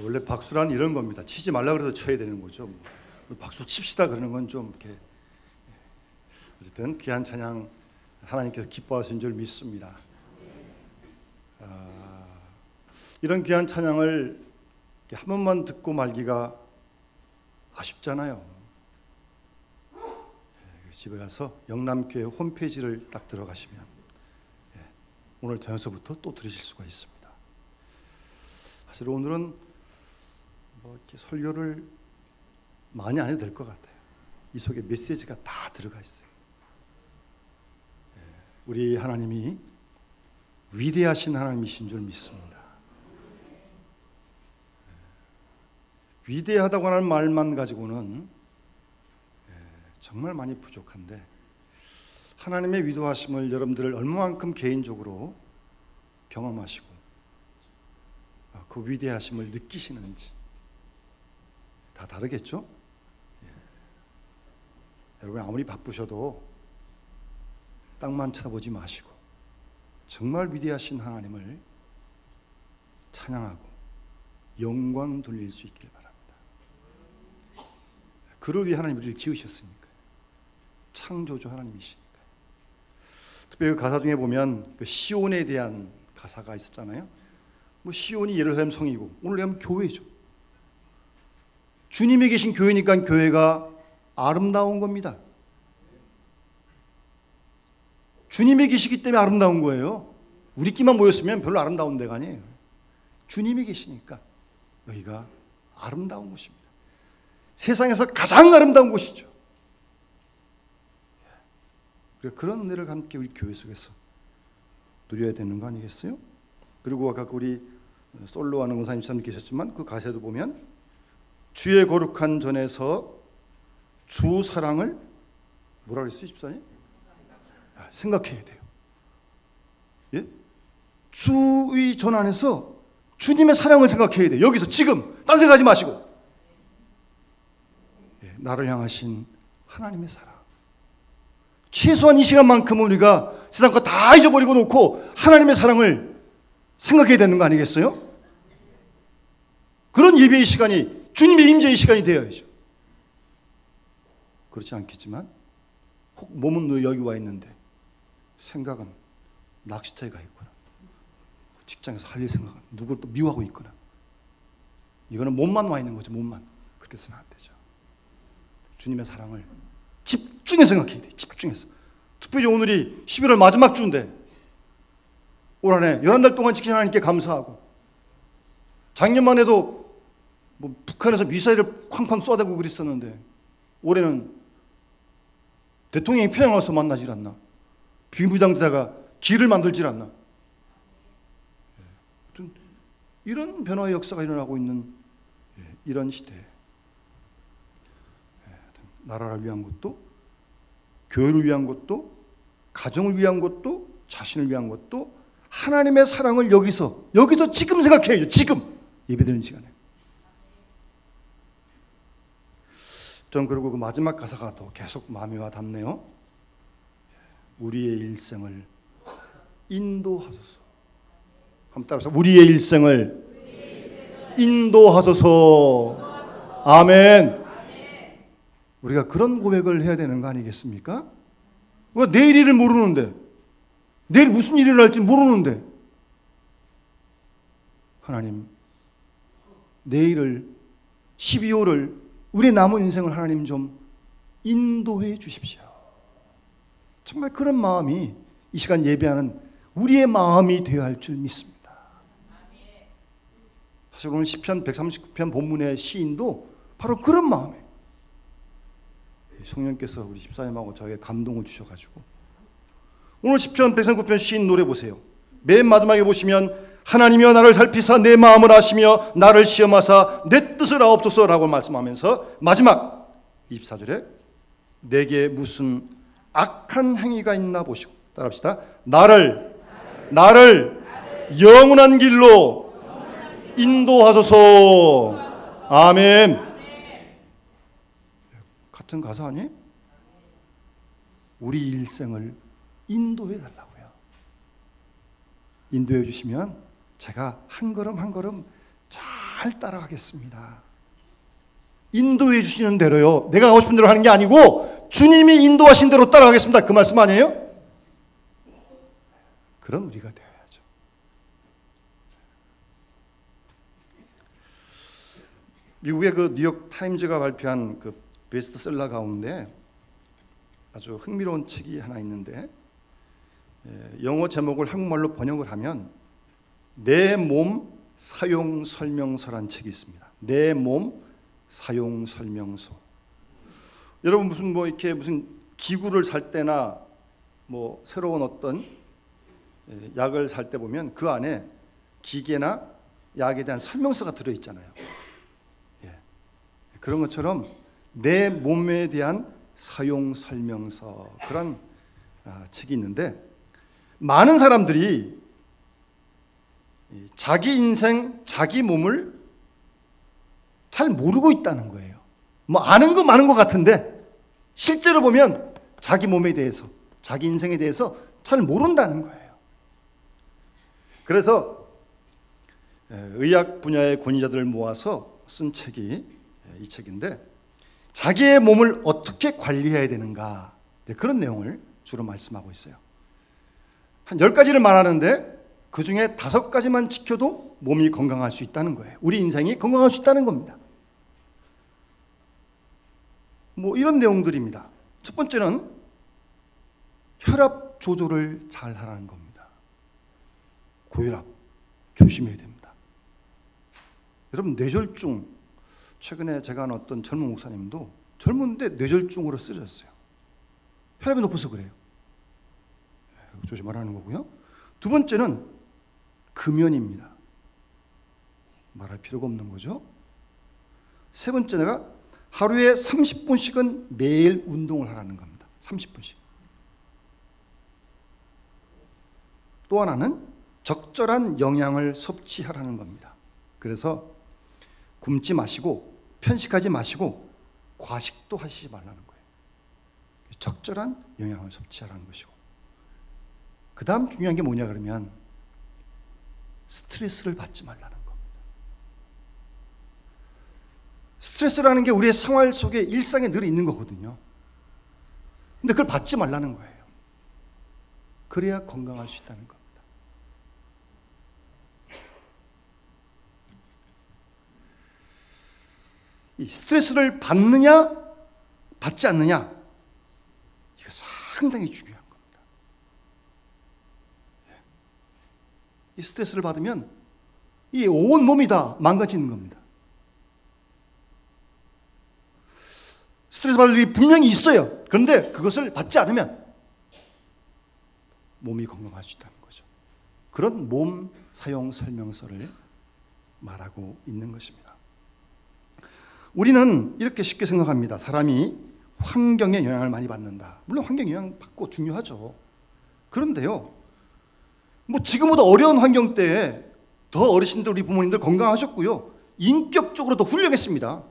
원래 박수란 이런 겁니다. 치지 말라 그래도 쳐야 되는 거죠. 박수 칩시다 그러는 건 좀 이렇게. 어쨌든 귀한 찬양 하나님께서 기뻐하신 줄 믿습니다. 이런 귀한 찬양을 한 번만 듣고 말기가 아쉽잖아요. 집에 가서 영남교회 홈페이지를 딱 들어가시면 오늘 저녁서부터 또 들으실 수가 있습니다. 사실 오늘은 뭐 이렇게 설교를 많이 안 해도 될 것 같아요. 이 속에 메시지가 다 들어가 있어요. 우리 하나님이 위대하신 하나님이신 줄 믿습니다. 위대하다고 하는 말만 가지고는 정말 많이 부족한데 하나님의 위대하심을 여러분들 얼마만큼 개인적으로 경험하시고 그 위대하심을 느끼시는지 다 다르겠죠? 여러분 아무리 바쁘셔도 땅만 쳐다보지 마시고 정말 위대하신 하나님을 찬양하고 영광 돌릴 수 있길 바랍니다. 그를 위해 하나님이 우리를 지으셨으니까요. 창조주 하나님이시니까요. 특별히 그 가사 중에 보면 그 시온에 대한 가사가 있었잖아요. 뭐 시온이 예루살렘 성이고 오늘 하면 교회죠. 주님이 계신 교회니까 교회가 아름다운 겁니다. 주님이 계시기 때문에 아름다운 거예요. 우리끼만 모였으면 별로 아름다운 데가 아니에요. 주님이 계시니까 여기가 아름다운 곳입니다. 세상에서 가장 아름다운 곳이죠. 그런 은혜를 함께 우리 교회 속에서 누려야 되는 거 아니겠어요? 그리고 아까 우리 솔로하는 권사님 참 계셨지만 그 가사도 보면 주의 거룩한 전에서 주 사랑을 뭐라 그랬어요? 집사님? 생각해야 돼요. 예? 주의 전 안에서 주님의 사랑을 생각해야 돼요. 여기서 지금 딴 생각하지 마시고 나를 향하신 하나님의 사랑. 최소한 이 시간만큼은 우리가 세상 거 다 잊어버리고 놓고 하나님의 사랑을 생각해야 되는 거 아니겠어요? 그런 예배의 시간이 주님의 임재의 시간이 되어야죠. 그렇지 않겠지만 혹 몸은 여기 와 있는데 생각은 낚시터에 가 있거나 직장에서 할 일 생각은 누굴 또 미워하고 있거나 이거는 몸만 와 있는 거죠. 몸만. 그렇게 해서는 안 되죠. 주님의 사랑을 집중해서 생각해야 돼요. 집중해서. 특별히 오늘이 11월 마지막 주인데 올 한 해 11달 동안 지킨 하나님께 감사하고 작년만 해도 뭐 북한에서 미사일을 쾅쾅 쏘아대고 그랬었는데 올해는 대통령이 평양 와서 만나질 않나. 비무장대다가 길을 만들질 않나. 이런 변화의 역사가 일어나고 있는 이런 시대에 나라를 위한 것도 교회를 위한 것도 가정을 위한 것도 자신을 위한 것도 하나님의 사랑을 여기서 지금 생각해야죠. 지금 예배드리는 시간에. 전 그리고 그 마지막 가사가 또 계속 마음에 와 닿네요. 우리의 일생을 인도하소서. 한번 따라서 우리의 일생을 인도하소서. 아멘. 우리가 그런 고백을 해야 되는 거 아니겠습니까? 우리가 내일 일을 모르는데 내일 무슨 일이 날지 모르는데 하나님 내일을 12월을 우리의 남은 인생을 하나님 좀 인도해 주십시오. 정말 그런 마음이 이 시간 예배하는 우리의 마음이 되어야 할 줄 믿습니다. 사실 오늘 시편 139편 본문의 시인도 바로 그런 마음이에요. 성령께서 우리 집사님하고 저에게 감동을 주셔가지고 오늘 시편 139편 시인 노래 보세요. 맨 마지막에 보시면 하나님이여 나를 살피사 내 마음을 아시며 나를 시험하사 내 뜻을 아옵소서라고 말씀하면서 마지막 24절에 내게 무슨 악한 행위가 있나 보시고 따라합시다. 나를 영원한 길로 인도하소서. 아멘. 같은 가사 아니에요? 우리 일생을 인도해 달라고요. 인도해 주시면 제가 한 걸음 한 걸음 잘 잘 따라가겠습니다. 인도해 주시는 대로요. 내가 하고 싶은 대로 하는 게 아니고 주님이 인도하신 대로 따라가겠습니다. 그 말씀 아니에요? 그런 우리가 되어야죠. 미국의 그 뉴욕 타임즈가 발표한 그 베스트셀러 가운데 아주 흥미로운 책이 하나 있는데, 영어 제목을 한국말로 번역을 하면 내 몸 사용 설명서란 책이 있습니다. 내 몸 사용 설명서. 여러분 무슨 무슨 기구를 살 때나 새로운 어떤 약을 살 때 보면 그 안에 기계나 약에 대한 설명서가 들어 있잖아요. 그런 것처럼 내 몸에 대한 사용 설명서, 그런 책이 있는데, 많은 사람들이 자기 인생, 자기 몸을 잘 모르고 있다는 거예요. 아는 거 많은 것 같은데 실제로 보면 자기 몸에 대해서, 자기 인생에 대해서 잘 모른다는 거예요. 그래서 의학 분야의 권위자들을 모아서 쓴 책이 이 책인데, 자기의 몸을 어떻게 관리해야 되는가, 그런 내용을 주로 말씀하고 있어요. 한 10가지를 말하는데 그 중에 5가지만 지켜도 몸이 건강할 수 있다는 거예요. 우리 인생이 건강할 수 있다는 겁니다. 이런 내용들입니다. 첫 번째는 혈압 조절을 잘 하라는 겁니다. 고혈압 조심해야 됩니다. 여러분, 뇌졸중, 최근에 제가 아는 어떤 젊은 목사님도 젊은데 뇌졸중으로 쓰러졌어요. 혈압이 높아서 그래요. 조심하라는 거고요. 두 번째는 금연입니다. 말할 필요가 없는 거죠. 세 번째가 하루에 30분씩은 매일 운동을 하라는 겁니다. 30분씩. 또 하나는 적절한 영양을 섭취하라는 겁니다. 그래서 굶지 마시고 편식하지 마시고 과식도 하시지 말라는 거예요. 적절한 영양을 섭취하라는 것이고, 그 다음 중요한 게 뭐냐 그러면 스트레스를 받지 말라는 겁니다. 스트레스라는 게 우리의 생활 속에, 일상에 늘 있는 거거든요. 근데 그걸 받지 말라는 거예요. 그래야 건강할 수 있다는 겁니다. 이 스트레스를 받느냐 받지 않느냐, 이거 상당히 중요한 겁니다. 이 스트레스를 받으면 이 온 몸이 다 망가지는 겁니다. 스트레스 받을 일이 분명히 있어요. 그런데 그것을 받지 않으면 몸이 건강할 수 있다는 거죠. 그런 몸 사용 설명서를 말하고 있는 것입니다. 우리는 이렇게 쉽게 생각합니다. 사람이 환경에 영향을 많이 받는다. 물론 환경 영향 받고 중요하죠. 그런데요, 지금보다 어려운 환경 때에 더 어르신들, 우리 부모님들 건강하셨고요, 인격적으로 더 훌륭했습니다.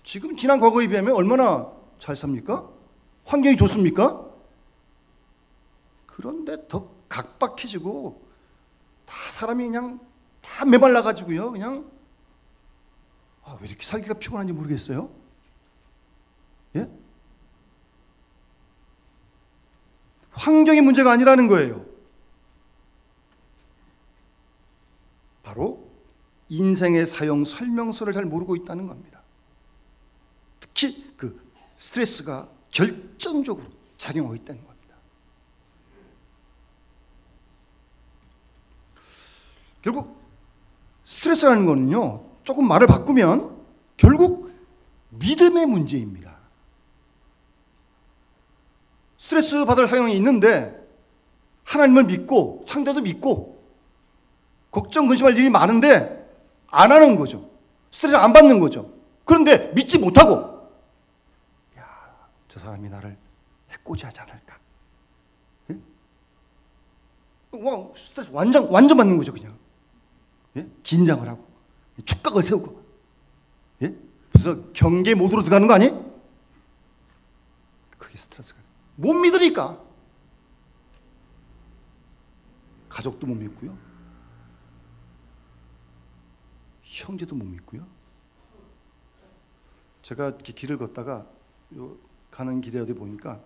지금 지난 과거에 비하면 얼마나 잘 삽니까? 환경이 좋습니까? 그런데 더 각박해지고 다 사람이 그냥 다 메말라가지고요, 그냥 왜 이렇게 살기가 피곤한지 모르겠어요. 예? 환경이 문제가 아니라는 거예요. 바로 인생의 사용 설명서를 잘 모르고 있다는 겁니다. 특히 그 스트레스가 결정적으로 작용하고 있다는 겁니다. 결국 스트레스라는 거는요, 조금 말을 바꾸면 결국 믿음의 문제입니다. 스트레스 받을 상황이 있는데 하나님을 믿고 상대도 믿고 걱정 근심할 일이 많은데 안 하는 거죠. 스트레스 안 받는 거죠. 그런데 믿지 못하고, 저 사람이 나를 해코지하지 않을까? 예? 스트레스 완전 받는 거죠, 그냥. 예? 긴장을 하고 축각을 세우고, 예? 그래서 경계 모드로 들어가는 거 아니? 그게 스트레스가. 못 믿으니까 가족도 못 믿고요, 형제도 못 믿고요. 제가 이렇게 길을 걷다가 가는 길에 어디 보니까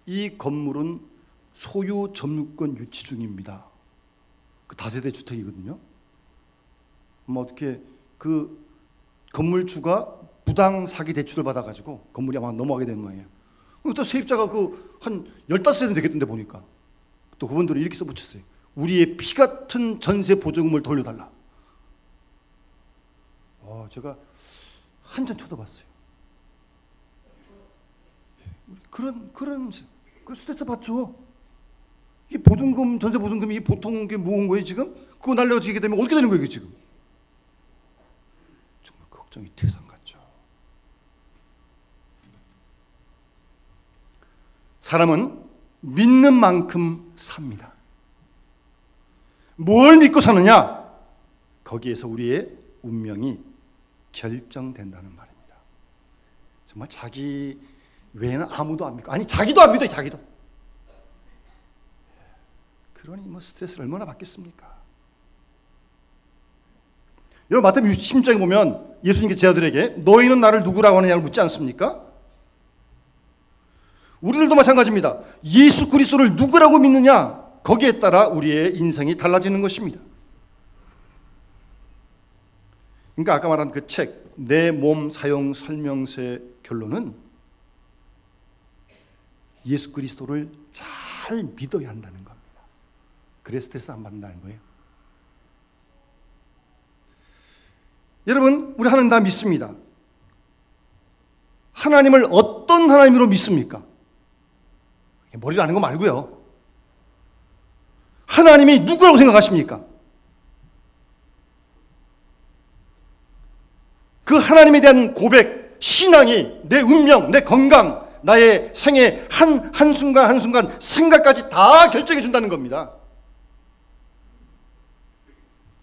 이 건물은 소유 점유권 유치 중입니다. 그 다세대 주택이거든요. 어떻게 그 건물주가 부당 사기 대출을 받아가지고 건물이 아마 넘어가게 된 모양이에요. 또 세입자가 한 15세는 되겠던데 보니까 또 그분들이 이렇게 써붙였어요. 우리의 피 같은 전세 보증금을 돌려달라. 제가 한참 쳐다봤어요. 그런 스트레스 받죠. 이 보증금, 전세 보증금이 이게 보통 게 모은 거예요 지금? 그거 날려지게 되면 어떻게 되는 거예요 이게 지금? 정말 걱정이 태산 같죠. 사람은 믿는 만큼 삽니다. 뭘 믿고 사느냐? 거기에서 우리의 운명이 결정된다는 말입니다. 정말 자기 외에는 아무도 안 믿고, 아니 자기도 안 믿어요. 자기도. 그러니 스트레스를 얼마나 받겠습니까? 여러분 마태복음 16장에 보면 예수님께서 제자들에게 너희는 나를 누구라고 하느냐고 묻지 않습니까? 우리들도 마찬가지입니다. 예수 그리스도를 누구라고 믿느냐, 거기에 따라 우리의 인생이 달라지는 것입니다. 그러니까 아까 말한 그 책 내 몸 사용 설명서의 결론은 예수 그리스도를 잘 믿어야 한다는 겁니다. 그래야 스트레스 안 받는다는 거예요. 여러분, 우리 하나님 다 믿습니다. 하나님을 어떤 하나님으로 믿습니까? 머리로 아는 거 말고요. 하나님이 누구라고 생각하십니까? 그 하나님에 대한 고백, 신앙이 내 운명, 내 건강, 나의 생애 한순간 한순간 생각까지 다 결정해 준다는 겁니다.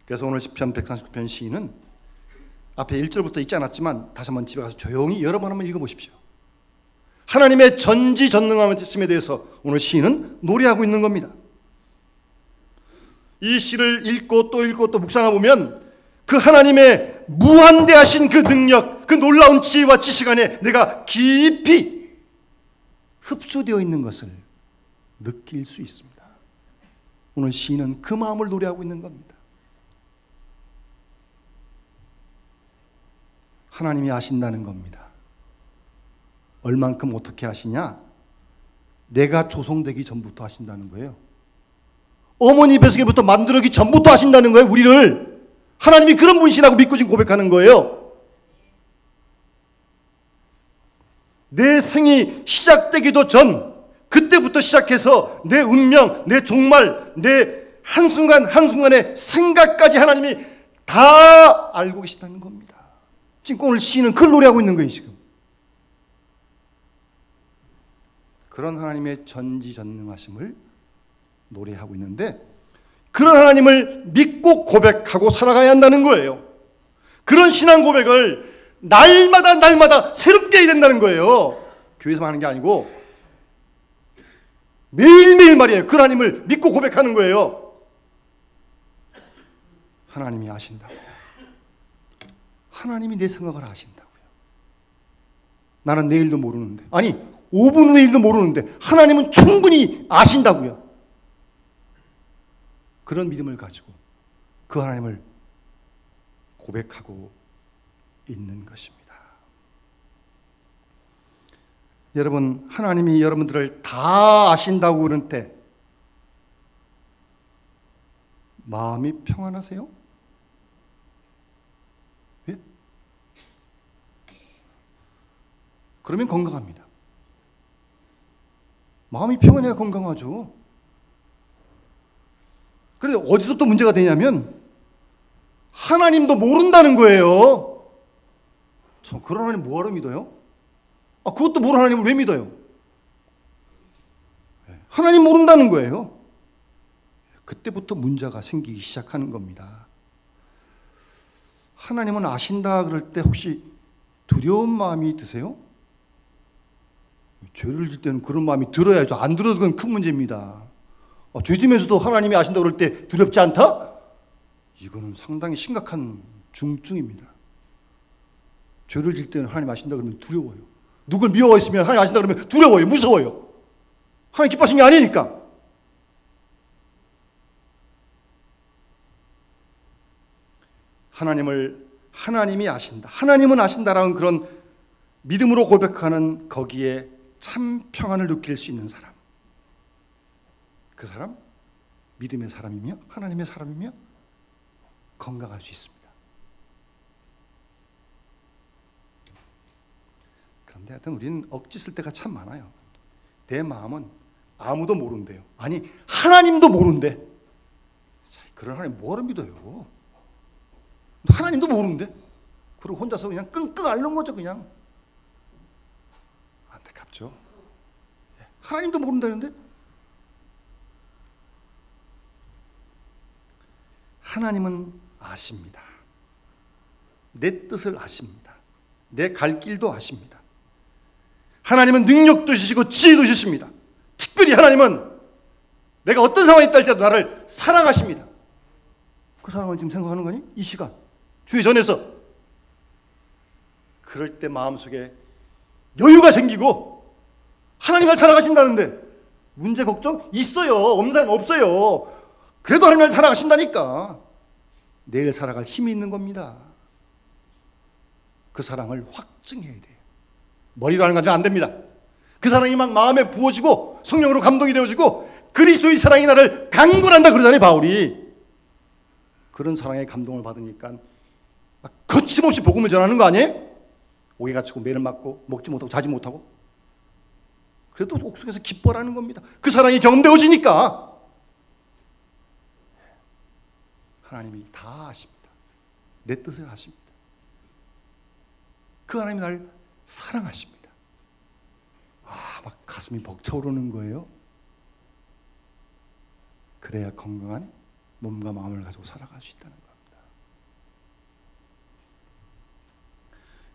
그래서 오늘 시편 139편 시인은 앞에 1절부터 읽지 않았지만 다시 한번 집에 가서 조용히 여러 번 한번 읽어보십시오. 하나님의 전지전능하심에 대해서 오늘 시인은 노래하고 있는 겁니다. 이 시를 읽고 또 묵상하고 보면 그 하나님의 무한대하신 그 능력, 그 놀라운 지혜와 지식 안에 내가 깊이 흡수되어 있는 것을 느낄 수 있습니다. 오늘 시인은 그 마음을 노래하고 있는 겁니다. 하나님이 아신다는 겁니다. 얼만큼 어떻게 아시냐? 내가 조성되기 전부터 아신다는 거예요. 어머니 뱃속에부터 만들어기 전부터 아신다는 거예요. 우리를 하나님이 그런 분이시라고 믿고 지금 고백하는 거예요. 내 생이 시작되기도 전, 그때부터 시작해서 내 운명, 내 종말, 내 한순간 한순간의 생각까지 하나님이 다 알고 계시다는 겁니다. 지금 오늘 시인은 그걸 노래하고 있는 거예요 지금. 그런 하나님의 전지전능하심을 노래하고 있는데, 그런 하나님을 믿고 고백하고 살아가야 한다는 거예요. 그런 신앙 고백을 날마다 새롭게 해야 된다는 거예요. 교회에서 하는 게 아니고 매일매일 말이에요. 그 하나님을 믿고 고백하는 거예요. 하나님이 아신다고요. 하나님이 내 생각을 아신다고요. 나는 내일도 모르는데, 아니 5분 후의 일도 모르는데 하나님은 충분히 아신다고요. 그런 믿음을 가지고 그 하나님을 고백하고 있는 것입니다. 여러분, 하나님이 여러분들을 다 아신다고 그럴 때 마음이 평안하세요? 예? 그러면 건강합니다. 마음이 평안해야 건강하죠. 그런데 어디서부터 문제가 되냐면 하나님도 모른다는 거예요. 참, 그런 하나님 뭐하러 믿어요? 그것도 모르는 하나님을 왜 믿어요? 하나님 모른다는 거예요. 그때부터 문제가 생기기 시작하는 겁니다. 하나님은 아신다 그럴 때 혹시 두려운 마음이 드세요? 죄를 질 때는 그런 마음이 들어야죠. 안 들어도 그건 큰 문제입니다. 죄 지면서도 하나님이 아신다 그럴 때 두렵지 않다? 이거는 상당히 심각한 중증입니다. 죄를 질 때는 하나님 아신다 그러면 두려워요. 누굴 미워했으면 하나님 아신다 그러면 두려워요. 무서워요. 하나님 기뻐하신 게 아니니까. 하나님이 아신다. 하나님은 아신다라는 그런 믿음으로 고백하는 거기에 참 평안을 느낄 수 있는 사람. 그 사람 믿음의 사람이며 하나님의 사람이며 건강할 수 있습니다. 그런데 하여튼 우리는 억지 쓸 때가 참 많아요. 내 마음은 아무도 모른대요. 아니 하나님도 모른대. 그런 하나님 뭐하러 믿어요? 하나님도 모른대. 그리고 혼자서 그냥 끙끙 앓는 거죠. 그냥 안타깝죠. 하나님도 모른다는데 하나님은 아십니다. 내 뜻을 아십니다. 내 갈 길도 아십니다. 하나님은 능력도 주시고 지혜도 주십니다. 특별히 하나님은 내가 어떤 상황에 있다 할지라도 나를 사랑하십니다. 그 사랑을 지금 생각하는 거니? 이 시간 주의 전에서. 그럴 때 마음속에 여유가 생기고 하나님 날 사랑하신다는데 문제 걱정 있어요? 없어요. 그래도 하나님 날 사랑하신다니까. 내일 살아갈 힘이 있는 겁니다. 그 사랑을 확증해야 돼요. 머리로 하는 건 안 됩니다. 그 사랑이 막 마음에 부어지고 성령으로 감동이 되어지고 그리스도의 사랑이 나를 강건한다 그러잖아요, 바울이. 그런 사랑의 감동을 받으니까 막 거침없이 복음을 전하는 거 아니에요? 옥에 갇히고 매를 맞고 먹지 못하고 자지 못하고. 그래도 옥속에서 기뻐라는 겁니다. 그 사랑이 경험되어지니까. 하나님이 다 아십니다. 내 뜻을 아십니다. 그 하나님이 날 사랑하십니다. 막 가슴이 벅차오르는 거예요. 그래야 건강한 몸과 마음을 가지고 살아갈 수 있다는 겁니다.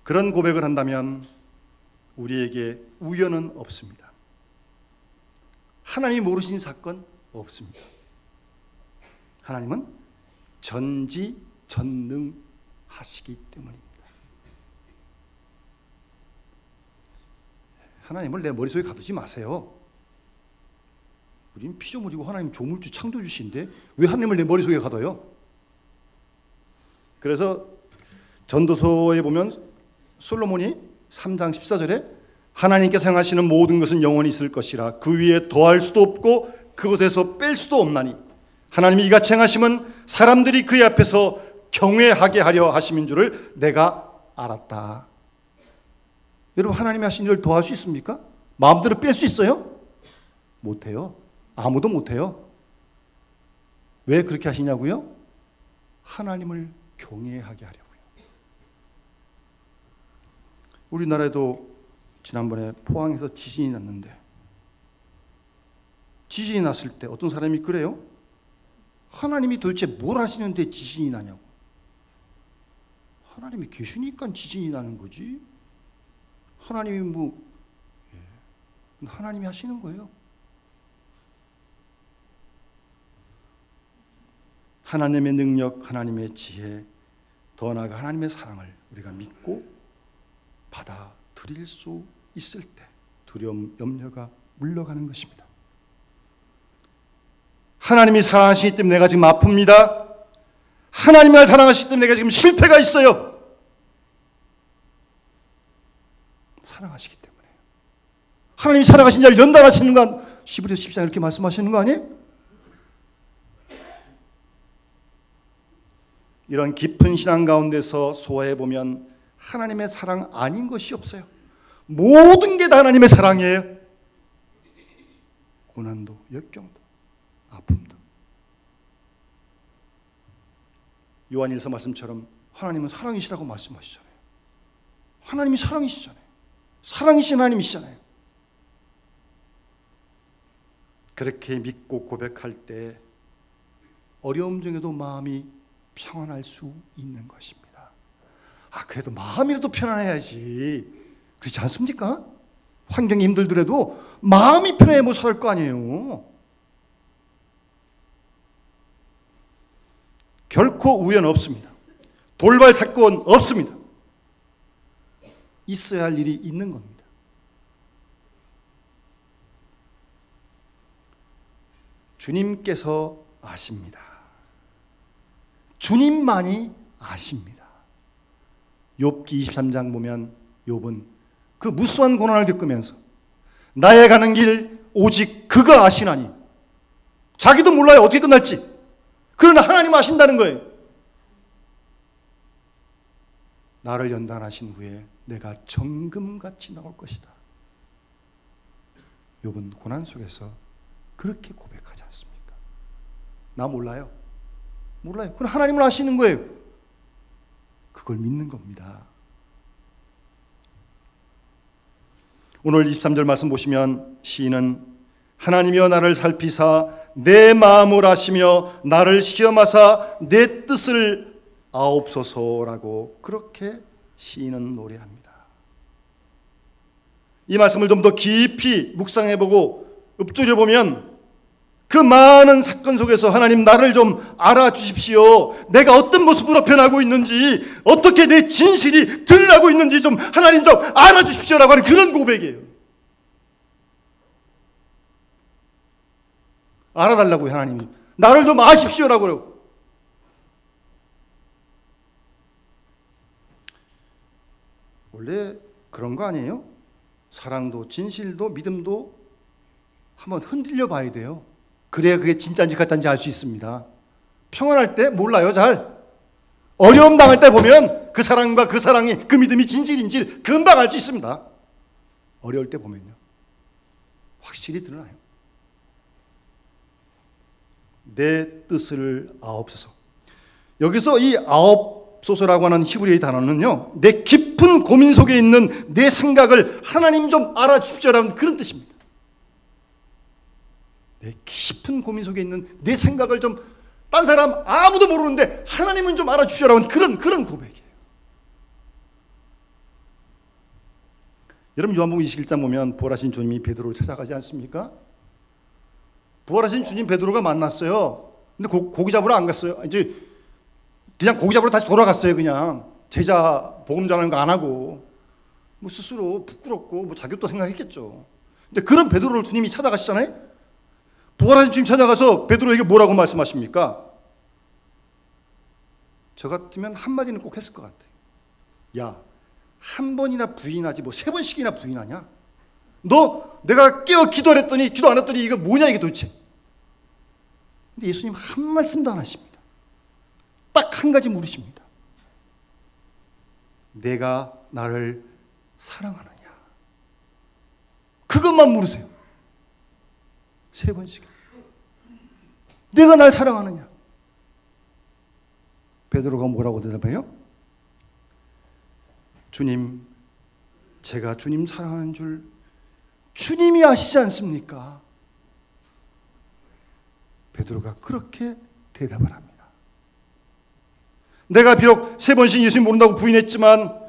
그런 고백을 한다면 우리에게 우연은 없습니다. 하나님이 모르신 사건 없습니다. 하나님은 전지전능하시기 때문입니다. 하나님을 내 머릿속에 가두지 마세요. 우린 피조물이고 하나님 조물주 창조주신데 왜 하나님을 내 머릿속에 가둬요? 그래서 전도서에 보면 솔로몬이 3장 14절에 하나님께서 행하시는 모든 것은 영원히 있을 것이라 그 위에 더할 수도 없고 그것에서 뺄 수도 없나니 하나님이 이같이 행하심은 사람들이 그의 앞에서 경외하게 하려 하심인 줄을 내가 알았다. 여러분, 하나님이 하신 일을 더 할 수 있습니까? 마음대로 뺄 수 있어요? 못해요. 아무도 못해요. 왜 그렇게 하시냐고요? 하나님을 경외하게 하려고요. 우리나라에도 지난번에 포항에서 지진이 났는데 지진이 났을 때 어떤 사람이 그래요? 하나님이 도대체 뭘 하시는데 지진이 나냐고. 하나님이 계시니까 지진이 나는 거지. 하나님이 하나님이 하시는 거예요. 하나님의 능력, 하나님의 지혜, 더 나아가 하나님의 사랑을 우리가 믿고 받아들일 수 있을 때 두려움, 염려가 물러가는 것입니다. 하나님이 사랑하시기 때문에 내가 지금 아픕니다. 하나님이 날 사랑하시기 때문에 내가 지금 실패가 있어요. 사랑하시기 때문에. 하나님이 사랑하신 자를 연단하시는 건 히브리서 10장 이렇게 말씀하시는 거 아니에요? 이런 깊은 신앙 가운데서 소화해보면 하나님의 사랑 아닌 것이 없어요. 모든 게 다 하나님의 사랑이에요. 고난도, 역경도, 아픔도. 요한일서 말씀처럼 하나님은 사랑이시라고 말씀하시잖아요. 하나님이 사랑이시잖아요. 사랑이신 하나님이시잖아요. 그렇게 믿고 고백할 때 어려움 중에도 마음이 평안할 수 있는 것입니다. 그래도 마음이라도 편안해야지. 그렇지 않습니까? 환경이 힘들더라도 마음이 편해야 못 살 거 아니에요. 결코 우연 없습니다. 돌발 사건 없습니다. 있어야 할 일이 있는 겁니다. 주님께서 아십니다. 주님만이 아십니다. 욥기 23장 보면 욥은 그 무수한 고난을 겪으면서 나의 가는 길 오직 그가 아시나니, 자기도 몰라요 어떻게 끝날지. 그러나 하나님 아신다는 거예요. 나를 연단하신 후에 내가 정금같이 나올 것이다. 욥은 고난 속에서 그렇게 고백하지 않습니까? 나 몰라요. 몰라요. 그럼 하나님을 아시는 거예요. 그걸 믿는 겁니다. 오늘 23절 말씀 보시면 시인은 하나님이여 나를 살피사 내 마음을 아시며 나를 시험하사 내 뜻을 아옵소서라고 그렇게 시인은 노래합니다. 이 말씀을 좀 더 깊이 묵상해보고 읊조려보면 그 많은 사건 속에서 하나님 나를 좀 알아주십시오. 내가 어떤 모습으로 변하고 있는지, 어떻게 내 진실이 드러나고 있는지 좀 하나님 좀 알아주십시오라고 하는 그런 고백이에요. 알아달라고요. 하나님이 나를 좀 아십시오라고요. 원래 그런 거 아니에요? 사랑도 진실도 믿음도 한번 흔들려 봐야 돼요. 그래야 그게 진짜인지 가짜인지 알 수 있습니다. 평안할 때 몰라요 잘. 어려움 당할 때 보면 그 사랑과 그 사랑이 그 믿음이 진실인지 금방 알 수 있습니다. 어려울 때 보면요 확실히 드러나요. 내 뜻을 아옵소서. 여기서 이 아옵소서라고 하는 히브리의 단어는요 내 깊은 고민 속에 있는 내 생각을 하나님 좀 알아주십시오라는 그런 뜻입니다. 내 깊은 고민 속에 있는 내 생각을 좀 딴 사람 아무도 모르는데 하나님은 좀 알아주시라는 그런 고백이에요. 여러분 요한복음 21장 보면 부활하신 주님이 베드로를 찾아가지 않습니까? 부활하신 주님 베드로가 만났어요. 근데 고기 잡으러 안 갔어요. 이제 그냥 고기 잡으러 다시 돌아갔어요. 그냥 제자 복음 전하는 거 안 하고 뭐 스스로 부끄럽고 뭐 자격도 생각했겠죠. 근데 그런 베드로를 주님이 찾아가시잖아요. 부활하신 주님 찾아가서 베드로에게 뭐라고 말씀하십니까? 저 같으면 한마디는 꼭 했을 것 같아요. 야, 한 번이나 부인하지 뭐 3번씩이나 부인하냐? 너 내가 깨어 기도를 했더니 기도 안 했더니 이거 뭐냐 이게 도대체. 근데 예수님 한 말씀도 안 하십니다. 딱 한 가지 물으십니다. 내가 나를 사랑하느냐? 그것만 물으세요. 3번씩. 내가 날 사랑하느냐? 베드로가 뭐라고 대답해요? 주님, 제가 주님 사랑하는 줄 주님이 아시지 않습니까? 베드로가 그렇게 대답을 합니다. 내가 비록 3번씩 예수님 모른다고 부인했지만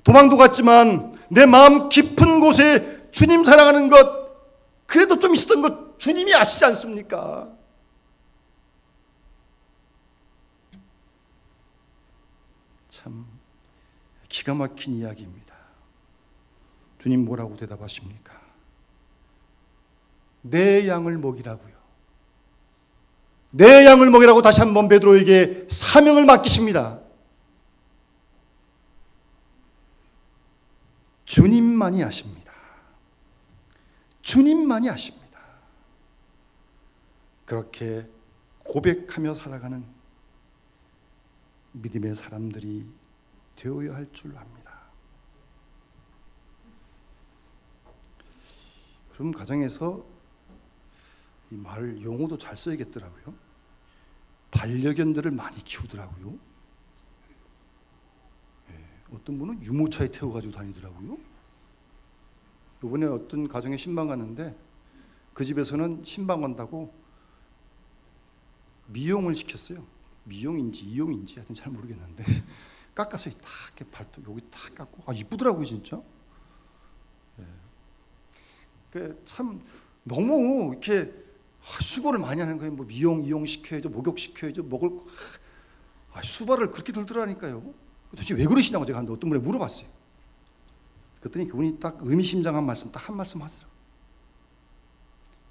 도망도 갔지만 내 마음 깊은 곳에 주님 사랑하는 것 그래도 좀 있었던 것 주님이 아시지 않습니까? 참 기가 막힌 이야기입니다. 주님 뭐라고 대답하십니까? 내 양을 먹이라고요. 내 양을 먹이라고 다시 한번 베드로에게 사명을 맡기십니다. 주님만이 아십니다. 주님만이 아십니다. 그렇게 고백하며 살아가는 믿음의 사람들이 되어야 할 줄 압니다. 요즘 가정에서 이 말을 용어도 잘 써야겠더라고요. 반려견들을 많이 키우더라고요. 어떤 분은 유모차에 태워가지고 다니더라고요. 이번에 어떤 가정에 신방 갔는데 그 집에서는 신방 간다고 미용을 시켰어요. 미용인지 이용인지 하여튼 잘 모르겠는데 깎았어요. 탁 이렇게 발톱 여기 탁 깎고 이쁘더라고요 진짜. 참 너무 이렇게 수고를 많이 하는 거예요. 뭐 미용 이용 시켜야죠, 목욕 시켜야죠, 먹을 수발을 그렇게 들더라니까요. 도대체 왜 그러시냐고 제가 어떤 분에 물어봤어요. 그랬더니 그분이 딱 의미심장한 말씀, 딱 한 말씀 하시더라고요.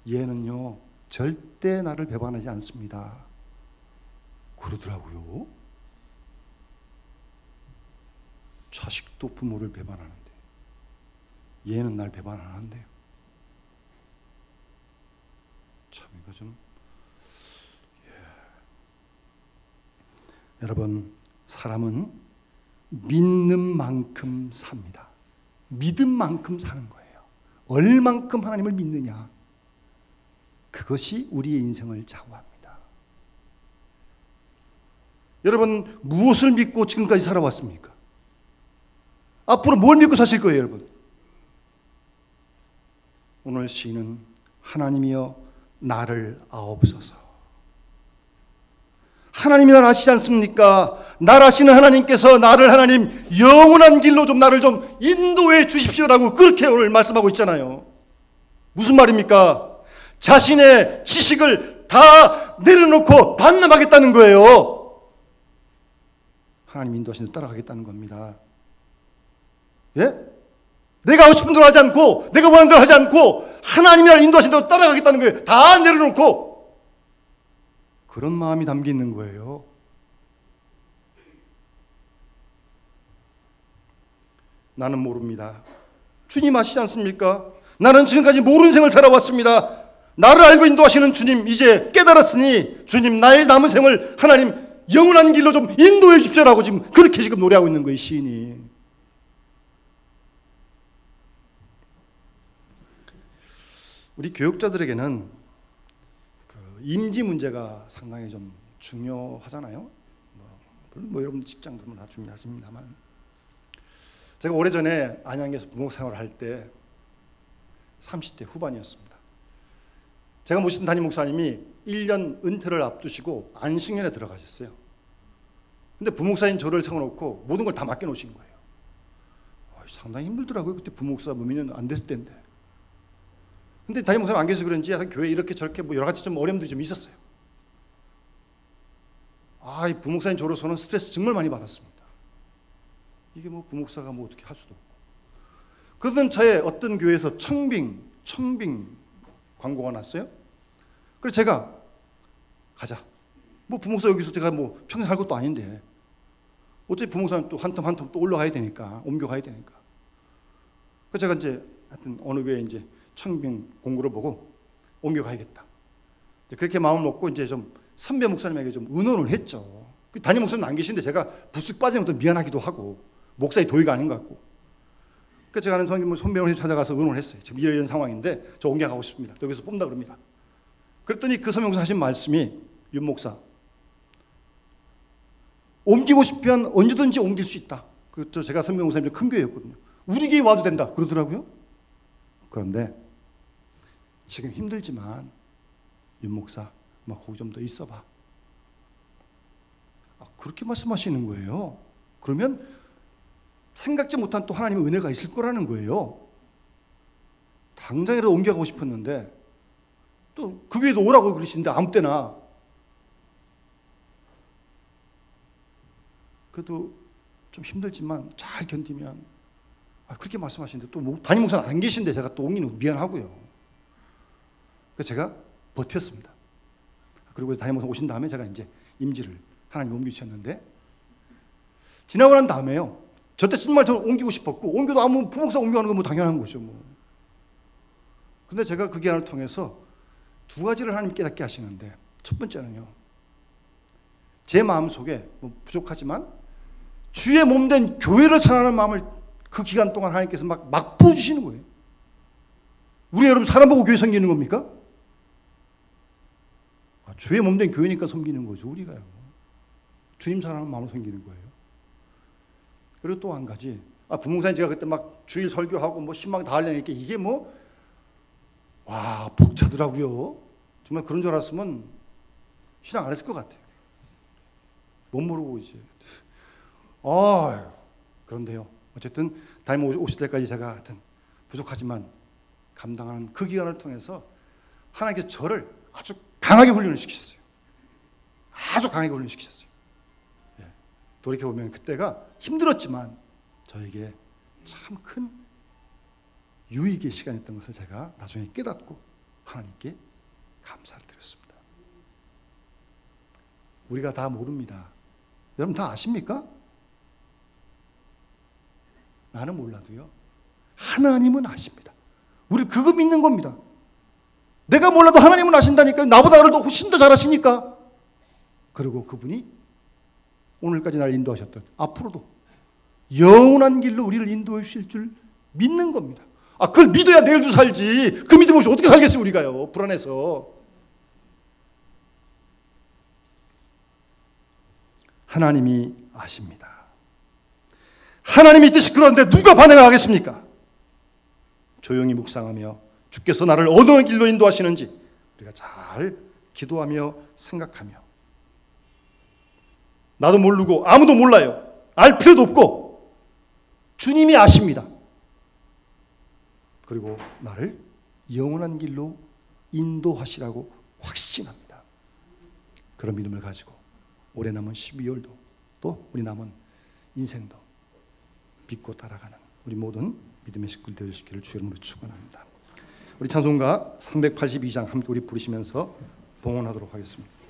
얘는요, 절대 나를 배반하지 않습니다. 그러더라고요. 자식도 부모를 배반하는데 얘는 날 배반 안 한대요. 참 이거 좀 여러분, 사람은 믿는 만큼 삽니다. 믿은 만큼 사는 거예요. 얼만큼 하나님을 믿느냐, 그것이 우리의 인생을 좌우합니다. 여러분, 무엇을 믿고 지금까지 살아왔습니까? 앞으로 뭘 믿고 사실 거예요, 여러분? 오늘 시인은 하나님이여 나를 아옵소서. 하나님이 날 아시지 않습니까? 날 아시는 하나님께서 나를 하나님 영원한 길로 좀 나를 좀 인도해 주십시오라고 그렇게 오늘 말씀하고 있잖아요. 무슨 말입니까? 자신의 지식을 다 내려놓고 반납하겠다는 거예요. 하나님 인도하시는 대로 따라가겠다는 겁니다. 예? 내가 하고 싶은 대로 하지 않고 내가 원하는 대로 하지 않고 하나님이 나를 인도하시는 대로 따라가겠다는 거예요. 다 내려놓고 그런 마음이 담겨 있는 거예요. 나는 모릅니다. 주님 아시지 않습니까? 나는 지금까지 모르는 생을 살아왔습니다. 나를 알고 인도하시는 주님, 이제 깨달았으니 주님 나의 남은 생을 하나님 영원한 길로 좀 인도해 주십시오라고 지금 그렇게 지금 노래하고 있는 거예요, 시인이. 우리 교육자들에게는 임지 문제가 상당히 좀 중요하잖아요. 뭐 여러분 직장들은 다 중요하십니다만, 제가 오래전에 안양에서 부목생활을 할 때 30대 후반이었습니다. 제가 모시던 담임 목사님이 1년 은퇴를 앞두시고 안식년에 들어가셨어요. 근데 부목사인 저를 세워놓고 모든 걸 다 맡겨놓으신 거예요. 상당히 힘들더라고요. 그때 부목사 몇 년 안 됐을 때인데. 근데 담임 목사님 안 계셔서 그런지 교회 이렇게 저렇게 뭐 여러 가지 좀 어려움들이 좀 있었어요. 이 부목사인 저로서는 스트레스 정말 많이 받았습니다. 이게 뭐 부목사가 뭐 어떻게 할 수도 없고. 그러던 차에 어떤 교회에서 청빙 광고가 났어요. 그래서 제가 가자. 뭐 부목사 여기서 제가 뭐 평생 살 것도 아닌데 어차피 부목사는 또 한 텀 또 올라가야 되니까, 옮겨가야 되니까. 그래서 제가 이제 하여튼 어느 교회에 이제 청빙 공고를 보고 옮겨가야겠다. 그렇게 마음을 먹고 이제 좀 선배 목사님에게 좀 의논을 했죠. 담임 목사님 안 계신데 제가 부쓱 빠지는 것도 미안하기도 하고 목사의 도의가 아닌 것 같고. 그래서 제가 아는 선배 목사님 찾아가서 의논을 했어요. 지금 이런 상황인데 저 옮겨가고 싶습니다. 여기서 뽑는다 그럽니다. 그랬더니 그 선배 목사 하신 말씀이, 윤 목사, 옮기고 싶으면 언제든지 옮길 수 있다. 그것도 제가 선배 목사님 큰 교회였거든요. 우리 교회 와도 된다 그러더라고요. 그런데 지금 힘들지만 윤 목사 거기 좀 더 있어봐. 그렇게 말씀하시는 거예요. 그러면 생각지 못한 또 하나님의 은혜가 있을 거라는 거예요. 당장이라도 옮겨가고 싶었는데 또 그 교회도 오라고 그러시는데 아무 때나. 그래도 좀 힘들지만 잘 견디면, 그렇게 말씀하시는데 또 담임 목사는 안 계신데 제가 또 옮기는 거 미안하고요. 그래서 제가 버텼습니다. 그리고 담임 목사 오신 다음에 제가 이제 임지를 하나님 옮기셨는데, 지나고 난 다음에요, 저때 정말 저는 옮기고 싶었고, 옮겨도 아무 부목사 옮겨가는 건 뭐 당연한 거죠 뭐. 근데 제가 그 기간을 통해서 두 가지를 하나님 깨닫게 하시는데, 첫 번째는요, 제 마음속에 부족하지만 주의 몸된 교회를 사랑하는 마음을 그 기간 동안 하나님께서 막 부어주시는 거예요. 우리 여러분 사람 보고 교회 섬기는 겁니까? 주의 몸된 교회니까 섬기는 거죠, 우리가요. 주님 사랑하는 마음으로 섬기는 거예요. 그리고 또 한 가지, 부목사님 제가 그때 막 주일 설교하고 뭐 신방 다 하려니까 이게 벅차더라고요. 정말 그런 줄 알았으면 신앙 안 했을 것 같아요. 못 모르고 이제. 그런데요, 어쨌든 담임 오실 때까지 제가 하여튼 부족하지만 감당하는 그 기간을 통해서 하나님께서 저를 아주 강하게 훈련을 시키셨어요. 아주 강하게 훈련을 시키셨어요. 예. 돌이켜보면 그때가 힘들었지만 저에게 참 큰 유익의 시간이었던 것을 제가 나중에 깨닫고 하나님께 감사를 드렸습니다. 우리가 다 모릅니다. 여러분 다 아십니까? 나는 몰라도요, 하나님은 아십니다. 우리 그거 믿는 겁니다. 내가 몰라도 하나님은 아신다니까요. 나보다 나를 훨씬 더 잘 아시니까. 그리고 그분이 오늘까지 나를 인도하셨던, 앞으로도 영원한 길로 우리를 인도해 주실 줄 믿는 겁니다. 그걸 믿어야 내일도 살지. 그 믿음 없이 어떻게 살겠어요, 우리가요. 불안해서. 하나님이 아십니다. 하나님의 뜻이 그런데 누가 반응을 하겠습니까? 조용히 묵상하며 주께서 나를 어느 길로 인도하시는지 우리가 잘 기도하며 생각하며, 나도 모르고 아무도 몰라요. 알 필요도 없고 주님이 아십니다. 그리고 나를 영원한 길로 인도하시라고 확신합니다. 그런 믿음을 가지고 올해 남은 12월도 또 우리 남은 인생도 믿고 따라가는 우리 모든 믿음의 식구들 되시기를 주 이름으로 축원합니다. 우리 찬송가 382장 함께 우리 부르시면서 봉헌하도록 하겠습니다.